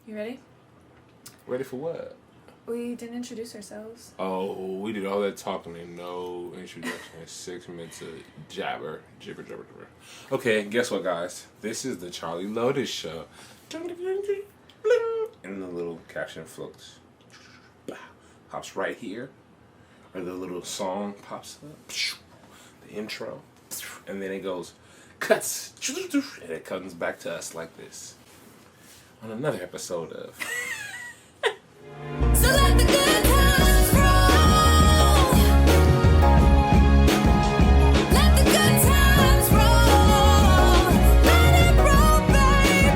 You ready? Ready for what? We didn't introduce ourselves. Oh, we did all that talking and no introduction. 6 minutes of jibber. Okay, guess what, guys? This is the Charlie Lotus Show. And the little caption floats. Pops right here. Or the little song pops up. The intro. And then it goes, cuts. And it comes back to us like this. On another episode of... So let the good times roll. Let the good times roll. Let it roll, baby.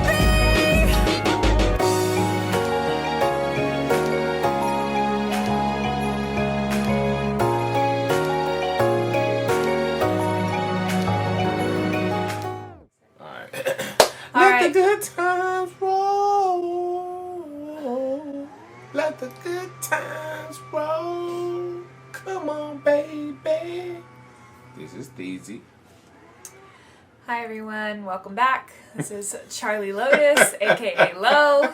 Alright. Alright. Let the good times roll. Let the good times roll. Come on, baby. This is Deezy. Hi everyone, welcome back. This is Charlie Lotus, aka Lo.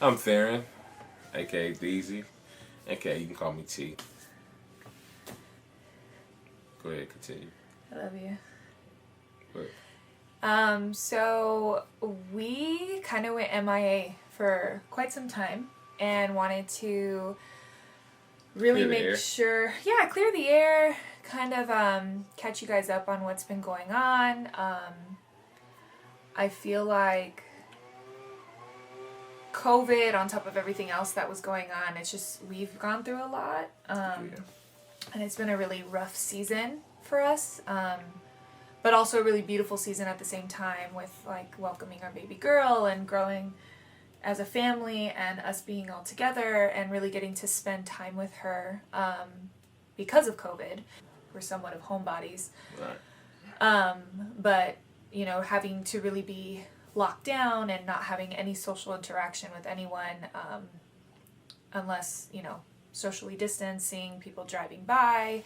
I'm Theron, aka Deezy, aka you can call me T. Go ahead, continue. I love you. What? So we kind of went MIA for quite some time and wanted to really Clear the air. make sure, clear the air, kind of catch you guys up on what's been going on. I feel like COVID on top of everything else that was going on, it's just, we've gone through a lot. And it's been a really rough season for us. But also a really beautiful season at the same time with like welcoming our baby girl and growing as a family and us being all together and really getting to spend time with her because of COVID. We're somewhat of homebodies. Right. But, you know, having to really be locked down and not having any social interaction with anyone unless, you know, socially distancing, people driving by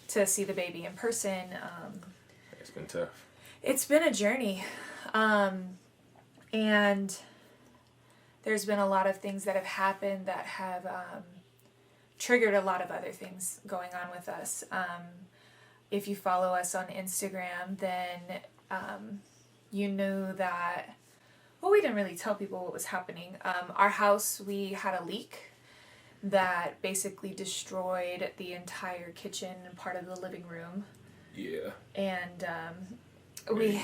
to see the baby in person. It's been tough. It's been a journey. And there's been a lot of things that have happened that have triggered a lot of other things going on with us. If you follow us on Instagram, then you knew that, well, we didn't really tell people what was happening. Our house, we had a leak that basically destroyed the entire kitchen and part of the living room. Yeah. And Get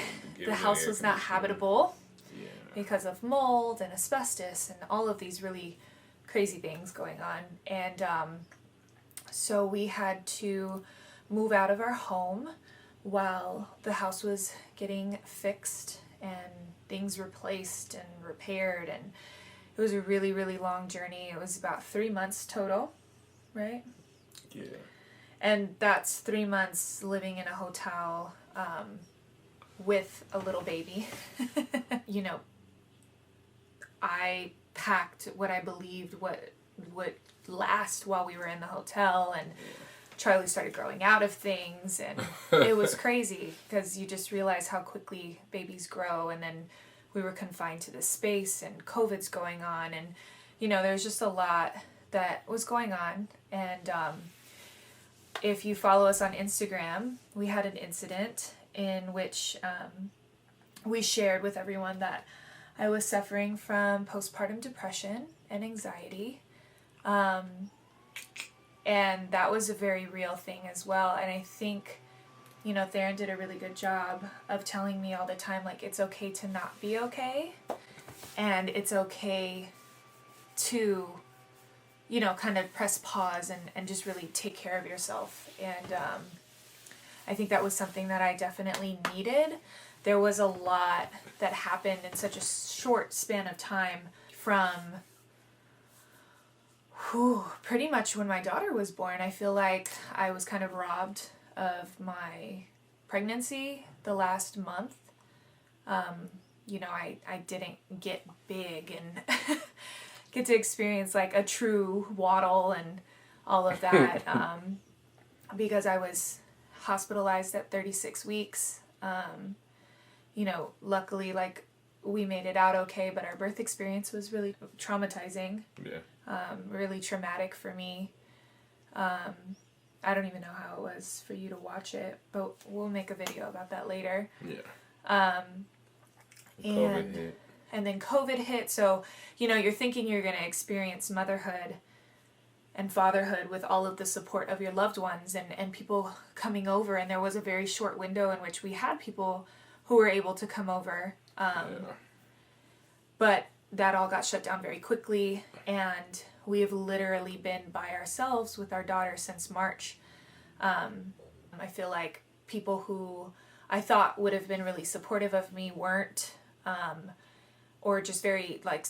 the house air was not conditioning. habitable Yeah. because of mold and asbestos and all of these really crazy things going on. And so we had to move out of our home while the house was getting fixed and things replaced and repaired, and it was a really, really long journey. It was about 3 months total, right? Yeah. And that's 3 months living in a hotel with a little baby. You know, I packed what I believed would last while we were in the hotel, and Charlie started growing out of things, and it was crazy because you just realize how quickly babies grow. And then we were confined to this space, and COVID's going on, and you know, there's just a lot that was going on. And if you follow us on Instagram, we had an incident in which we shared with everyone that I was suffering from postpartum depression and anxiety. And that was a very real thing as well. And I think, you know, Theron did a really good job of telling me all the time, like, it's okay to not be okay. And it's okay to, you know, kind of press pause and just really take care of yourself. And I think that was something that I definitely needed. There was a lot that happened in such a short span of time from pretty much when my daughter was born. I feel like I was kind of robbed of my pregnancy the last month. You know, I didn't get big and get to experience like a true waddle and all of that because I was hospitalized at 36 weeks. You know, luckily, like, we made it out okay, but our birth experience was really traumatizing, really traumatic for me. I don't even know how it was for you to watch it, but we'll make a video about that later. COVID hit. And then COVID hit, so, you know, you're thinking you're going to experience motherhood and fatherhood with all of the support of your loved ones and people coming over, and there was a very short window in which we had people who were able to come over. But that all got shut down very quickly, and we have literally been by ourselves with our daughter since March. I feel like people who I thought would have been really supportive of me weren't, or just very, like,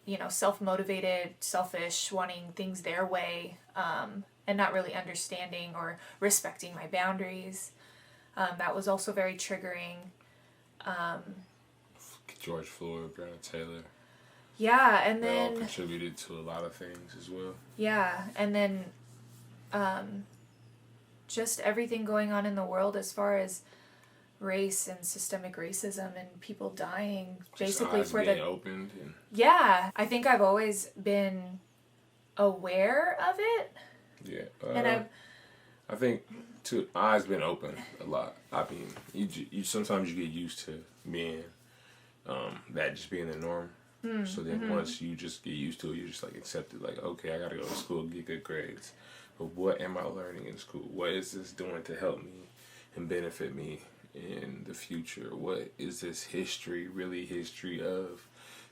you know, self-motivated, selfish, wanting things their way, and not really understanding or respecting my boundaries. That was also very triggering. George Floyd, Breonna Taylor. Yeah, and They all then contributed to a lot of things as well. yeah, and then just everything going on in the world as far as race and systemic racism and people dying basically Eyes for being the opened and yeah. I think I've always been aware of it, and I think too, eyes been open a lot. I mean, you sometimes you get used to being that just being the norm. So then once you just get used to it, you just like accept it. Like, okay, I gotta go to school, get good grades. But what am I learning in school? What is this doing to help me and benefit me in the future? What is this history of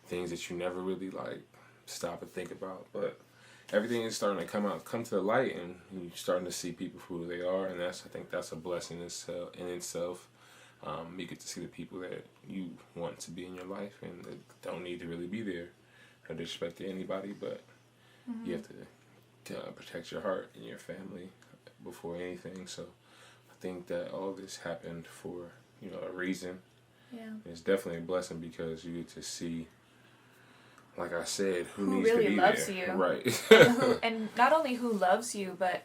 things that you never really like stop and think about? But everything is starting to come to the light, and you're starting to see people for who they are, and I think that's a blessing in itself. You get to see the people that you want to be in your life and that don't need to really be there. No disrespect to anybody, but you have to protect your heart and your family before anything. So I think that all this happened for, you know, a reason. yeah. It's definitely a blessing because you get to see, like I said, who Who needs really to be loves there. you. Right. And not only who loves you, but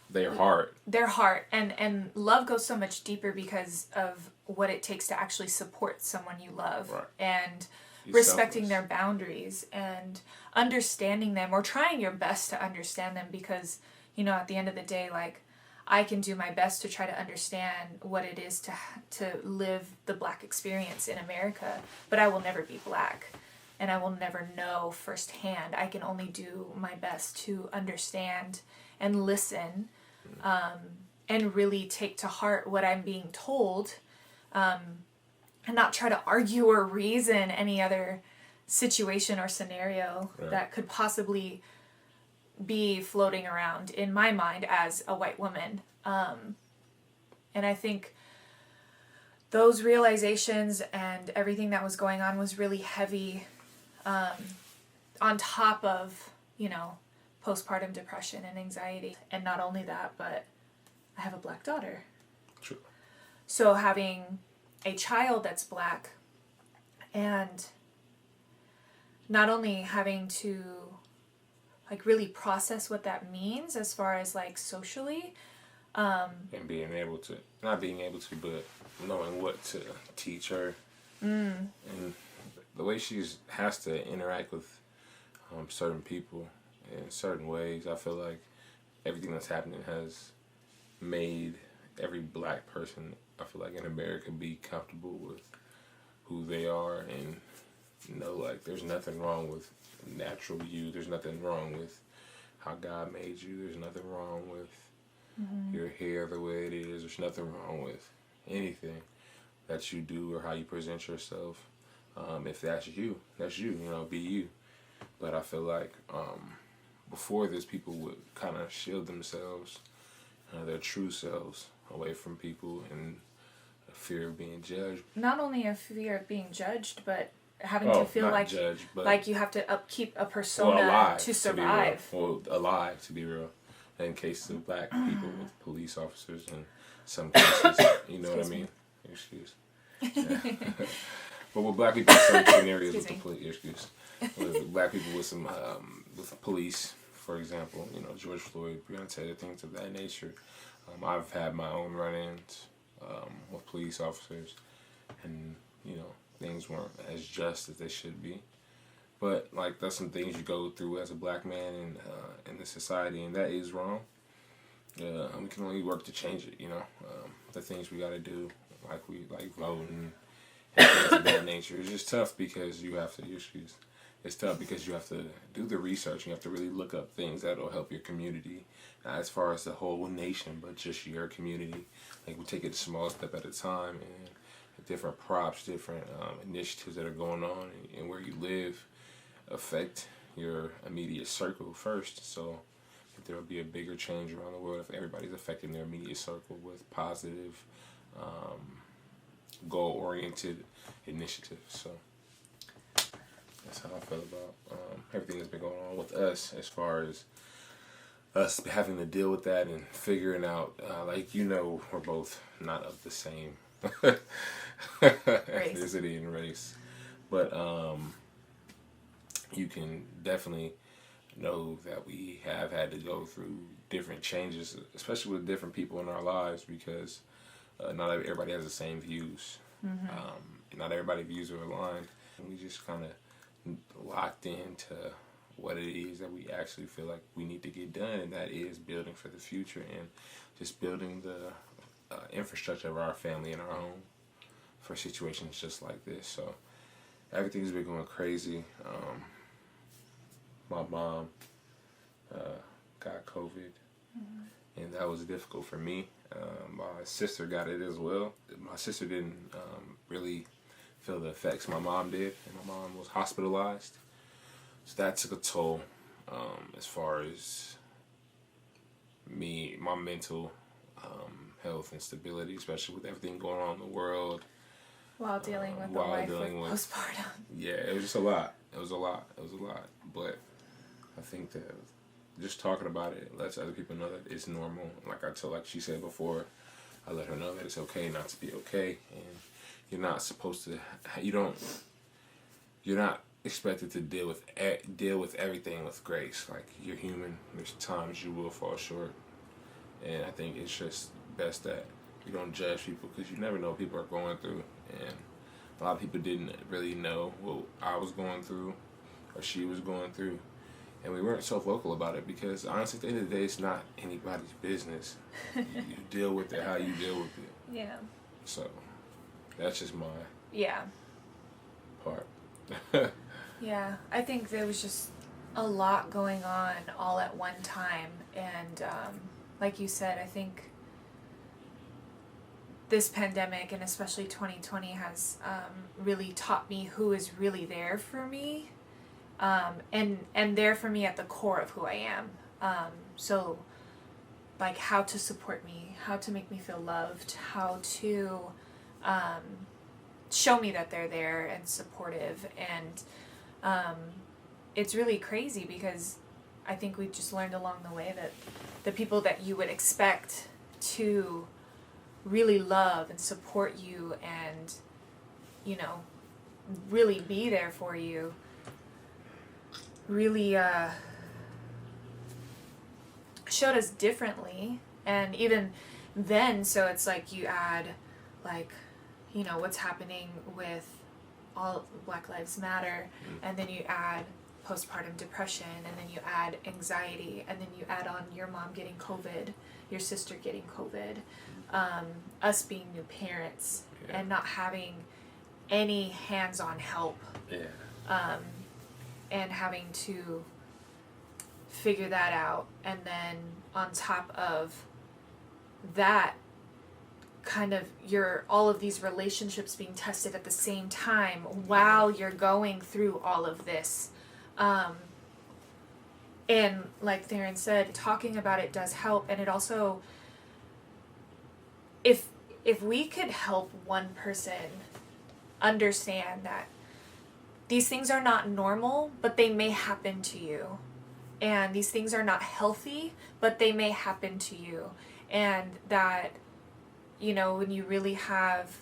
Their heart. their heart, and love goes so much deeper because of what it takes to actually support someone you love, Right. and Be respecting selfless. their boundaries and understanding them, or trying your best to understand them, because, you know, at the end of the day, like, I can do my best to try to understand what it is to live the Black experience in America, but I will never be Black, and I will never know firsthand. I can only do my best to understand and listen, and really take to heart what I'm being told, and not try to argue or reason any other situation or scenario that could possibly be floating around in my mind as a white woman. And I think those realizations and everything that was going on was really heavy, on top of, you know, postpartum depression and anxiety. And not only that, but I have a Black daughter. True. So having a child that's Black, and not only having to like really process what that means as far as like socially, And being able to, not being able to, but knowing what to teach her. And the way she has to interact with certain people in certain ways, I feel like everything that's happening has made every Black person, I feel like, in America be comfortable with who they are, and know, like, there's nothing wrong with natural you. There's nothing wrong with how God made you. There's nothing wrong with your hair the way it is. There's nothing wrong with anything that you do or how you present yourself. If that's you, you know, be you. But I feel like before this, people would kind of shield themselves, their true selves, away from people, and a fear of being judged. not only a fear of being judged, but having to feel not like judged, but like you have to upkeep a persona alive, to survive. be real. Well, alive, to be real. In cases of Black people with police officers, and some cases, you know what I mean? Excuse. Yeah. But with Black people, in some scenarios with the police, with Black people with some with the police, for example, you know, George Floyd, Breonna Taylor, things of that nature. I've had my own run-ins with police officers, and you know, things weren't as just as they should be. But like that's some things you go through as a black man in the society, and that is wrong. We can only work to change it. The things we got to do, like voting and things of that nature. It's just tough because you have to. It's tough because you have to do the research. You have to really look up things that'll help your community, not as far as the whole nation, but just your community. Like we take it a small step at a time, and different props, different initiatives that are going on, and where you live affect your immediate circle first. So if there will be a bigger change around the world if everybody's affecting their immediate circle with positive, goal-oriented initiatives. So that's how I feel about everything that's been going on with us as far as us having to deal with that and figuring out, we're both not of the same ethnicity and race. But you can definitely know that we have had to go through different changes, especially with different people in our lives, because not everybody has the same views. Not everybody's views are aligned. And we just kind of locked into what it is that we actually feel like we need to get done, and that is building for the future and just building the infrastructure of our family and our home for situations just like this. So everything's been going crazy. My mom got COVID, and that was difficult for me. My sister got it as well. My sister didn't really feel the effects my mom did, and my mom was hospitalized. So that took a toll as far as my mental health and stability, especially with everything going on in the world. While dealing with the life with postpartum. Yeah, it was just a lot. It was a lot. But I think that just talking about it lets other people know that it's normal. Like she said before, I let her know that it's okay not to be okay, and you're not supposed to. You're not expected to deal with everything with grace. Like, you're human. There's times you will fall short, and I think it's just best that you don't judge people, because you never know what people are going through, and a lot of people didn't really know what I was going through or she was going through, and we weren't so vocal about it because honestly, at the end of the day, it's not anybody's business. You deal with it how you deal with it. Yeah. So that's just my part. Yeah, I think there was just a lot going on all at one time, and like you said, I think this pandemic, and especially 2020, has really taught me who is really there for me, and there for me at the core of who I am. So, like, how to support me, how to make me feel loved, how to show me that they're there and supportive, and it's really crazy because I think we just learned along the way that the people that you would expect to really love and support you and, really be there for you really showed us differently. And even then, so it's like you add, like, what's happening with all Black Lives Matter, and then you add postpartum depression, and then you add anxiety, and then you add on your mom getting COVID, your sister getting COVID, us being new parents and not having any hands-on help, and having to figure that out, and then on top of that, kind of all of these relationships being tested at the same time while you're going through all of this. And like Theron said, talking about it does help, and it also, if we could help one person understand that these things are not normal, but they may happen to you, and these things are not healthy, but they may happen to you, and that, when you really have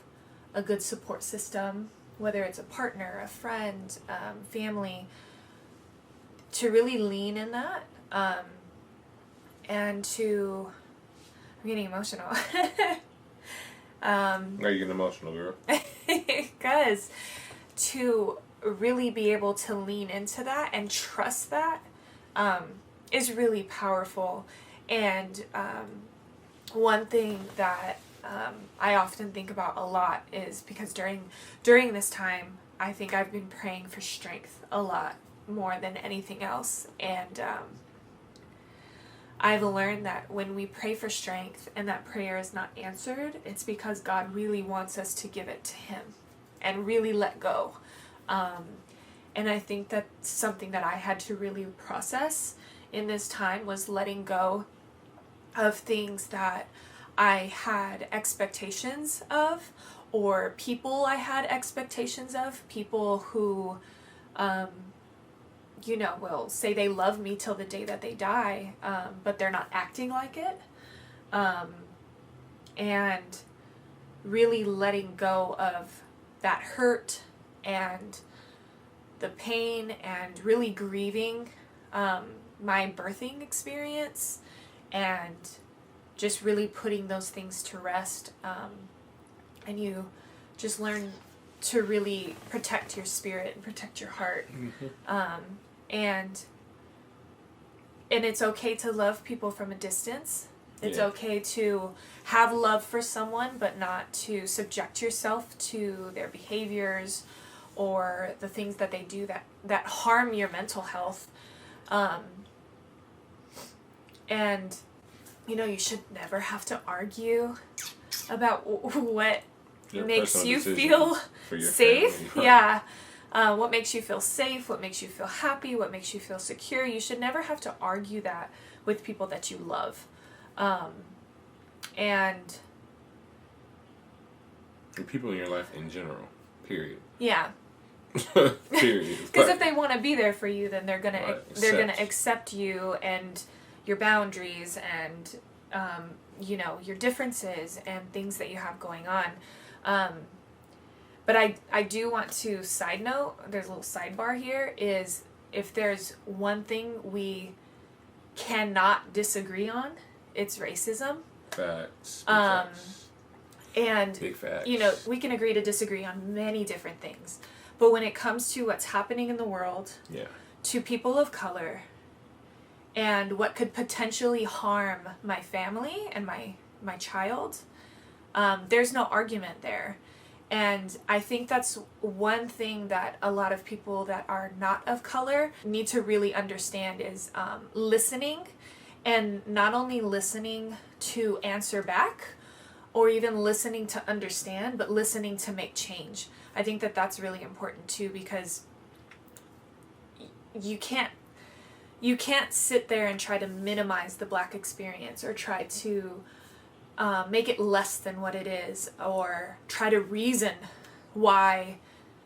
a good support system, whether it's a partner, a friend, family, to really lean in that, and to, I'm getting emotional. Are you getting emotional, girl? Because to really be able to lean into that and trust that is really powerful. And one thing that I often think about a lot is because during this time, I think I've been praying for strength a lot more than anything else. And I've learned that when we pray for strength and that prayer is not answered, it's because God really wants us to give it to Him and really let go. And I think that's something that I had to really process in this time, was letting go of things that I had expectations of, or people I had expectations of, people who, will say they love me till the day that they die, but they're not acting like it. And really letting go of that hurt and the pain, and really grieving my birthing experience, and just really putting those things to rest. And you just learn to really protect your spirit and protect your heart. And it's okay to love people from a distance. It's okay to have love for someone, but not to subject yourself to their behaviors or the things that they do that harm your mental health. And you should never have to argue about what Your makes personal you decision feel for your safe. family, Yeah. What makes you feel safe, what makes you feel happy, what makes you feel secure. You should never have to argue that with people that you love. And people in your life in general, period. yeah. Period. Because if they want to be there for you, then they're gonna Right, they're gonna accept. accept you and your boundaries and your differences and things that you have going on. But I do want to side note. There's a little sidebar here. Is if there's one thing we cannot disagree on, it's racism. Facts. Big Um, facts. And Big facts. we can agree to disagree on many different things. But when it comes to what's happening in the world, Yeah. to people of color, and what could potentially harm my family and my child, there's no argument there. And I think that's one thing that a lot of people that are not of color need to really understand is listening, and not only listening to answer back or even listening to understand, but listening to make change. I think that that's really important too, because you can't sit there and try to minimize the Black experience, or try to make it less than what it is, or try to reason why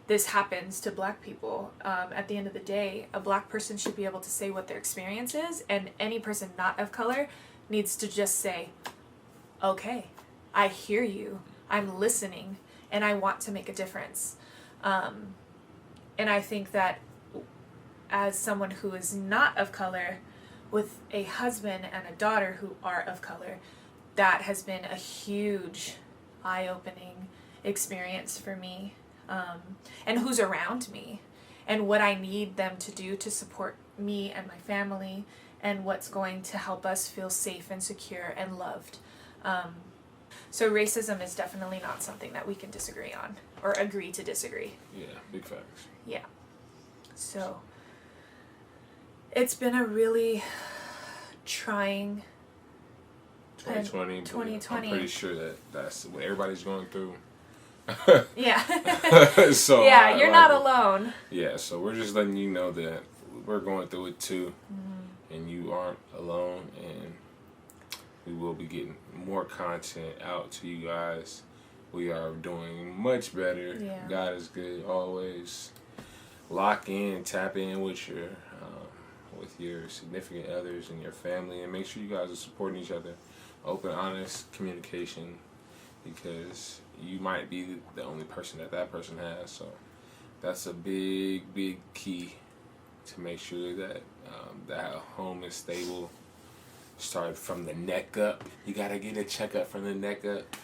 this happens to Black people. At the end of the day, a Black person should be able to say what their experience is, and any person not of color needs to just say, okay, I hear you, I'm listening, and I want to make a difference. And I think that as someone who is not of color, with a husband and a daughter who are of color, that has been a huge eye-opening experience for me, and who's around me, and what I need them to do to support me and my family, and what's going to help us feel safe and secure and loved. So racism is definitely not something that we can disagree on, or agree to disagree. Yeah. Big facts. Yeah. So it's been a really trying 2020. 2020. I'm pretty sure that's what everybody's going through. Yeah. So Yeah, you're not alone. Yeah, so we're just letting you know that we're going through it too, and you aren't alone, and we will be getting more content out to you guys. We are doing much better. Yeah. God is good always. Lock in, tap in with your significant others and your family, and make sure you guys are supporting each other. Open, honest communication, because you might be the only person that person has. So that's a big, big key to make sure that that home is stable. Start from the neck up. You gotta get a checkup from the neck up.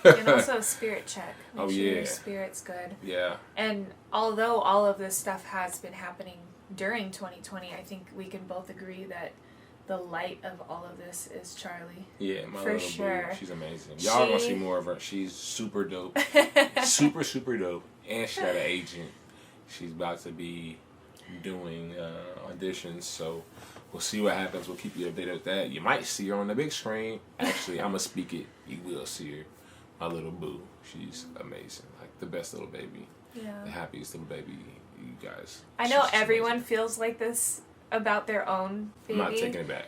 And also a spirit check. Make Oh, sure yeah. your spirit's good. Yeah. And although all of this stuff has been happening during 2020, I think we can both agree that the light of all of this is Charlie. Yeah, my For little sure. boo. She's amazing. Y'all gonna She- see more of her. She's super dope. super dope. And she got an agent. She's about to be doing auditions, so we'll see what happens. We'll keep you updated with that. You might see her on the big screen. Actually, I'm gonna speak it. You will see her. My little boo. She's amazing. Like the best little baby. Yeah. The happiest little baby. You guys. I know She's just everyone amazing. feels like this about their own baby. I'm not taking it back.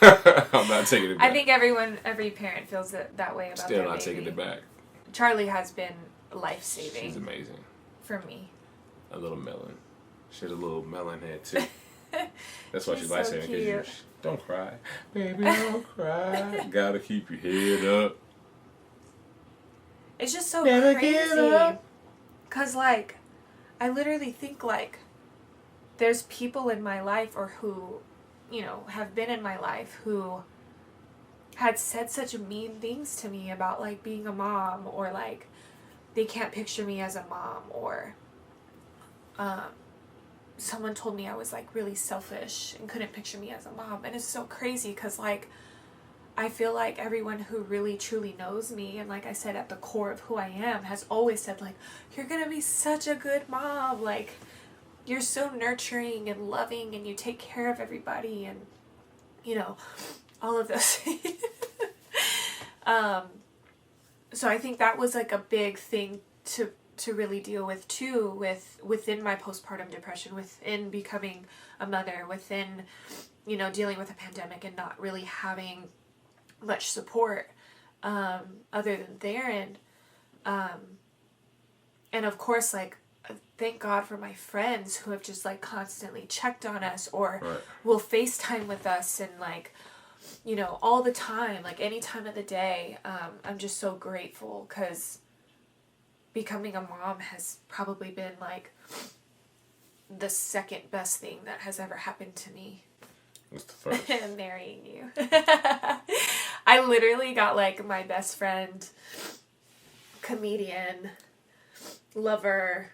I'm not taking it back. I think every parent feels that way about Still their not baby. taking it back. Charlie has been life-saving She's amazing. for me. A little melon. She had a little melon head too. That's why She's she likes so saying, because you cute. don't cry. Baby, don't cry. Gotta keep your head up. It's just so Never crazy. give up. Cause like, I literally think like, there's people in my life or who, have been in my life who had said such mean things to me about like being a mom, or like they can't picture me as a mom, or someone told me I was like really selfish and couldn't picture me as a mom. And it's so crazy because like I feel like everyone who really truly knows me, and like I said, at the core of who I am, has always said like, you're gonna be such a good mom, like you're so nurturing and loving and you take care of everybody, and all of those things. So I think that was like a big thing to really deal with too, within my postpartum depression, within becoming a mother, within dealing with a pandemic and not really having much support other than Theron, and of course like thank God for my friends who have just like constantly checked on us, or Right. will FaceTime with us, and like all the time, like any time of the day. I'm just so grateful because becoming a mom has probably been like the second best thing that has ever happened to me. What's the first? Marrying you. I literally got like my best friend, comedian, lover,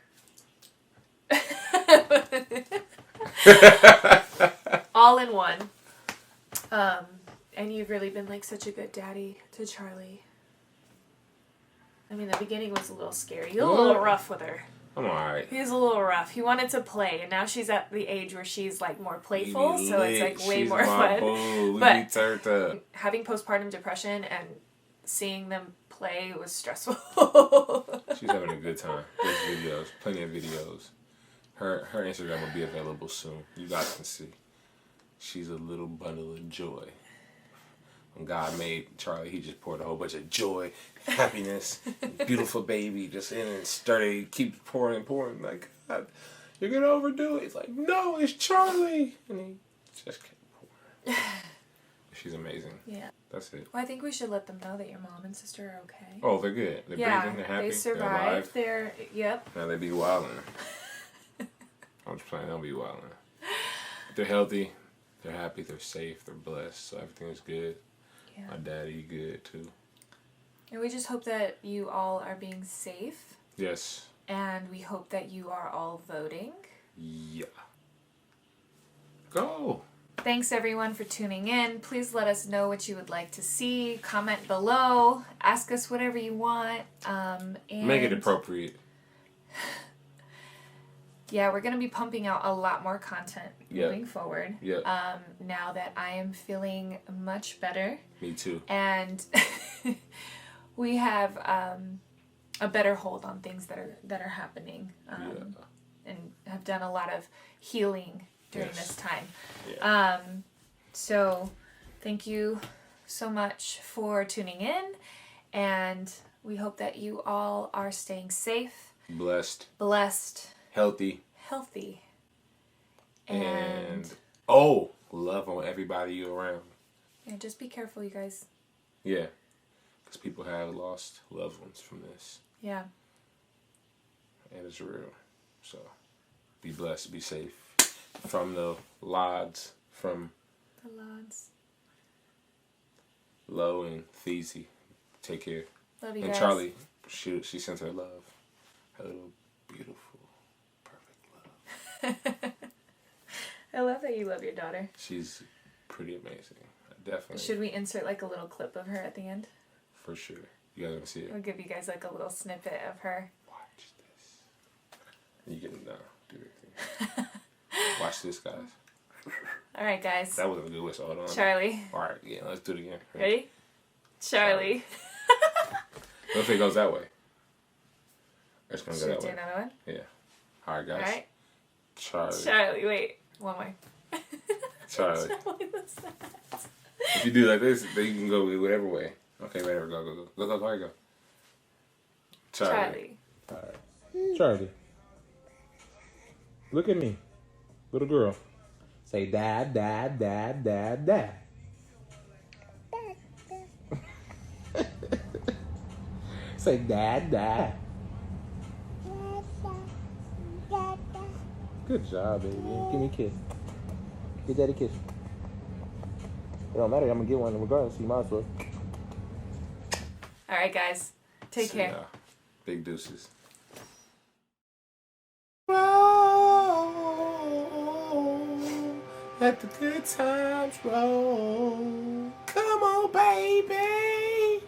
all in one. And you've really been like such a good daddy to Charlie. I mean, the beginning was a little scary. You were a little rough with her. I'm alright. He was a little rough. He wanted to play, and now she's at the age where she's like more playful, so it's like way more fun. Boo. We But- be turned up. Having postpartum depression and seeing them play was stressful. She's having a good time. There's videos, plenty of videos. Her Instagram will be available soon. You guys can see. She's a little bundle of joy. When God made Charlie, he just poured a whole bunch of joy, happiness, beautiful baby just in and sturdy, keeps pouring. Like, God, you're going to overdo it. It's like, no, it's Charlie. And he just kept pouring. She's amazing. Yeah. That's it. Well, I think we should let them know that your mom and sister are okay. Oh, they're good. They're breathing. They're happy. They survived. They're alive. Yep. Now they be wildin'. I'm just playing. They'll be wildin'. They're healthy. They're happy. They're safe. They're blessed. So everything is good. Yeah. My daddy good too. And we just hope that you all are being safe, Yes. and we hope that you are all voting. Yeah. Go. Thanks everyone for tuning in. Please let us know what you would like to see. Comment below. Ask us whatever you want. And Make it appropriate. Yeah, we're going to be pumping out a lot more content Yep. moving forward. Yep. Now that I am feeling much better. Me too. And we have a better hold on things that are happening. And have done a lot of healing during Yes. this time. Yeah. So thank you so much for tuning in, and we hope that you all are staying safe, Blessed. healthy, Healthy. and Love on everybody you around. yeah, just be careful, you guys. Yeah. Because people have lost loved ones from this. Yeah. And it's real. So be blessed, be safe. From the Lods, from The Lods. Low and Theezy. Take care. Love you And guys. Charlie, she sent her love. Her little beautiful, perfect love. I love that you love your daughter. She's pretty amazing. Definitely. Should we insert like a little clip of her at the end? For sure. You guys want to see it? We'll give you guys like a little snippet of her. Watch this. You can do everything. Watch this, guys. All right, guys. That wasn't a good whistle. Hold on. Charlie. All right, yeah, let's do it again. Ready? Charlie. What if it goes that way? It's gonna Should go we that do way. another one? Yeah. All right, All guys. right. Charlie. Charlie, wait. One more. Charlie. Charlie the sad. If you do like this, then you can go whatever way. Okay, whatever. Go. There you go. Charlie. All right. Charlie. Look at me. Little girl. Say dad, dad, dad, dad, dad. Say dad, dad. Good job, baby. Give me a kiss. Give daddy a kiss. It don't matter. I'm gonna get one regardless. You might as well. All right, guys. Take See care. ya. Big deuces. Let the good times roll. Come on, baby.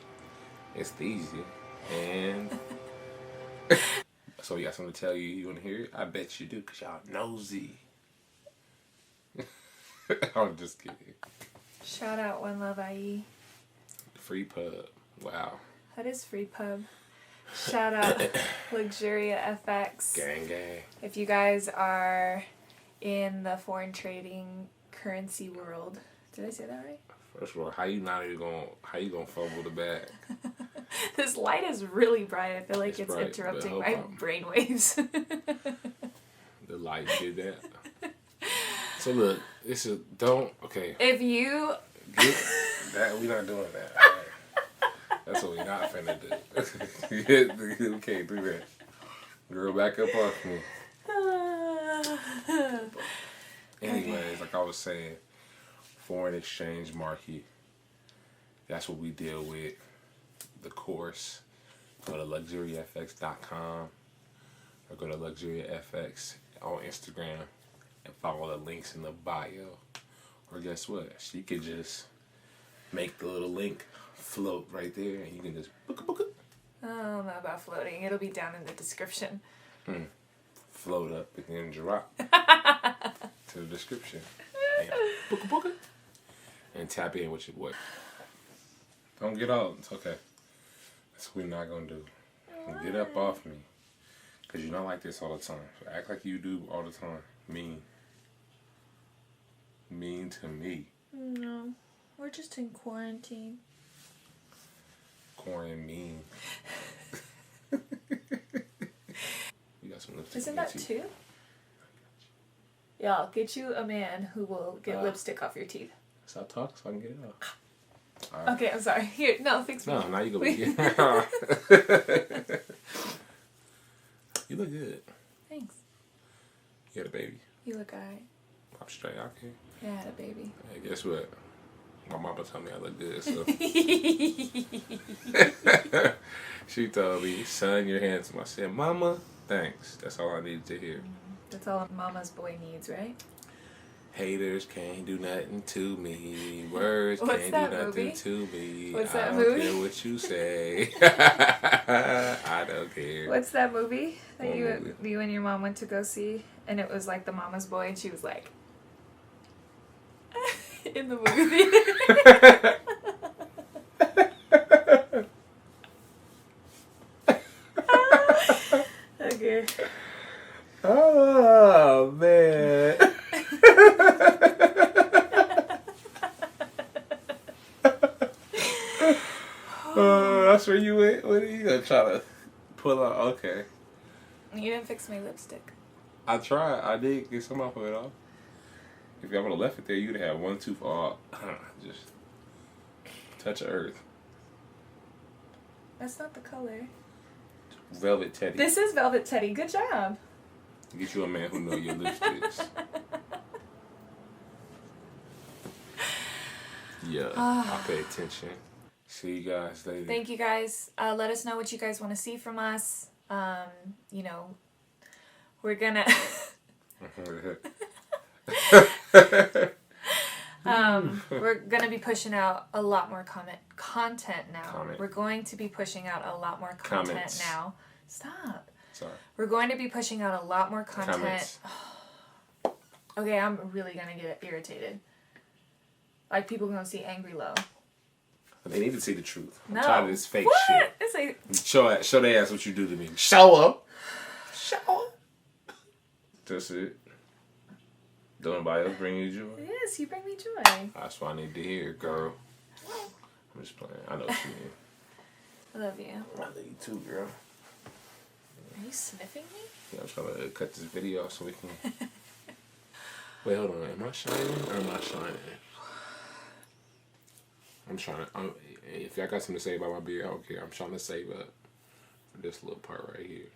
It's easy. And so, you got something to tell you? You want to hear it? I bet you do, because y'all nosy. I'm just kidding. Shout out One Love IE. Free pub. Wow. That is free pub. Shout out Luxuria FX. Gang, gang. If you guys are in the foreign trading currency world, did I say that right? First of all, how you gonna fumble the bag? This light is really bright. I feel like It's it's bright, interrupting but my hold on. brainwaves. The light did that. So look, okay. If you Get that we not doing that. All right. That's what we not finna do. We can't do that. Girl, back up off me. Anyways, like I was saying, foreign exchange market. That's what we deal with. The course. Go to luxuriafx.com or go to luxuriafx on Instagram and follow the links in the bio. Or guess what? She could just make the little link float right there and you can just book it. I don't know about floating. It'll be down in the description. Float up and then drop to the description. And book it. And tap in with your boy. Don't get out. It's okay. That's what we're not going to do. Get up off me. Because you're not like this all the time. So act like you do all the time. Mean to me. No, we're just in quarantine. Quarantine. You got some lipstick. Isn't on your that teeth. two? Yeah, I'll get you a man who will get lipstick off your teeth. Stop talking so I can get it off. Okay, I'm sorry. Here, no, fix me. No, now you go be You look good. Thanks. You had a baby. You look alright. Pop straight out here. Yeah, I had a baby. Hey, guess what? My mama told me I look good, so. She told me, son, you're handsome. I said, Mama, thanks. That's all I needed to hear. That's all a mama's boy needs, right? Haters can't do nothing to me. Words What's can't that do nothing movie? to me. What's I that don't movie? care what you say. I don't care. What's that movie that What you movie? you and your mom went to go see? And it was like the mama's boy, and she was like, in the movie theater. Okay. Oh, man. That's where you went? What are you going to try to pull out? Okay. You didn't fix my lipstick. I tried. I did get some off of it off. If y'all would have left it there, you'd have one tooth all just touch of earth. That's not the color. Velvet Teddy. This is Velvet Teddy. Good job. Get you a man who know your lipsticks. Yeah, I pay attention. See you guys later. Thank you guys. Let us know what you guys want to see from us. You know, we're gonna we're gonna be pushing out a lot more content now. We're going to be pushing out a lot more content Comments. now. Stop. Sorry. We're going to be pushing out a lot more content. Comments. Okay, I'm really gonna get irritated. Like people gonna see Angry Low. They need to see the truth. I'm No. tired of this fake What? shit. It's like Show their ass what you do to me. Show up. Show up. That's it. Don't nobody else bring you joy? yes, you bring me joy. That's what I need to hear, girl. I'm just playing. I know what you mean. I love you. I love you too, girl. Are you sniffing me? Yeah, I'm trying to cut this video off so we can. Wait, hold on. Am I shining or am I shining? I'm trying to. If y'all got something to say about my beard, I don't care. I'm trying to save up for this little part right here.